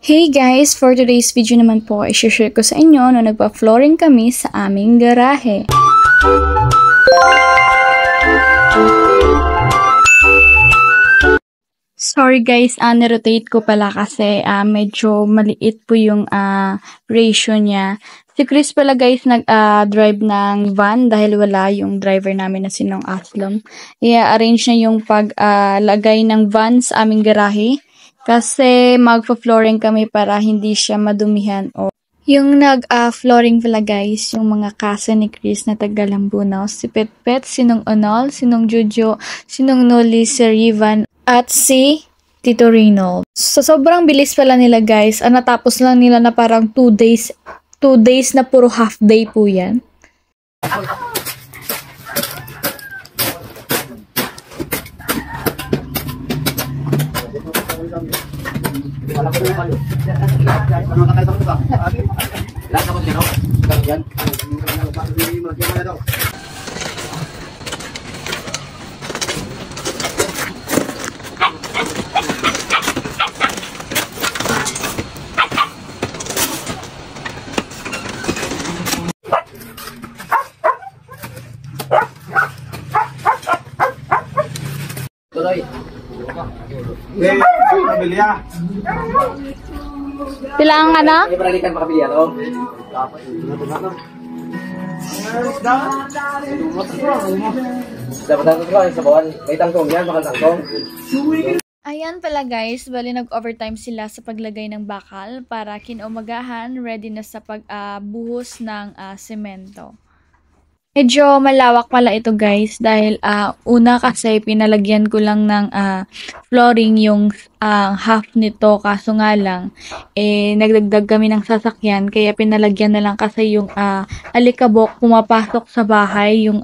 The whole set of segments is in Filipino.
Hey guys! For today's video naman po, i-share ko sa inyo na nagpa-flooring kami sa aming garahe. Sorry guys, nirotate ko pala kasi medyo maliit po yung ratio niya. Si Chris pala guys nag-drive ng van dahil wala yung driver namin na sinong Aslom. I-arrange niya yung paglagay ng van sa aming garahe kasi magpa-flooring kami para hindi siya madumihan. Yung nag-flooring pala guys, yung mga kasa ni Chris na taga Lambunaw, si Petpet, sinong Onol, sinong Jojo, sinong Noli, si Rivan, at si Tito Reynold. So, sobrang bilis pala nila guys. Natapos lang nila na parang 2 days. 2 days na puro half day po yan. Pilang ano? Ibralikan makabilya to. Dapat ang tuwa sa bawan. May tangtong yan, bakal tangtong. Ayan pala guys, bali nag-overtime sila sa paglagay ng bakal para kinaumagahan, ready na sa pagbuhos ng semento. Medyo malawak pala ito guys dahil una kasi pinalagyan ko lang ng flooring yung half nito, kaso nga lang nagdagdag kami ng sasakyan kaya pinalagyan na lang kasi yung alikabok pumapasok sa bahay yung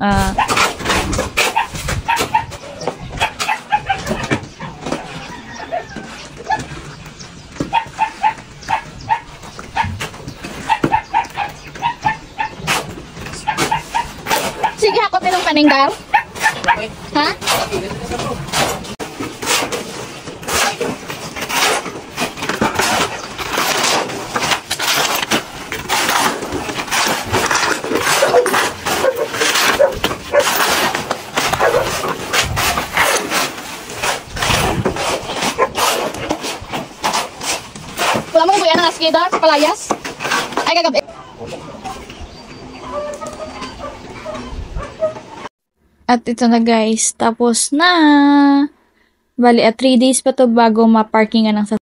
sige, hakot nilong paninggar. Ha? Wala mo kuya na skidar sa palayas? Ay, kagabi. At ito na guys, tapos na. Bali, 3 days pa to bago ma-parkingan ng sasakyan.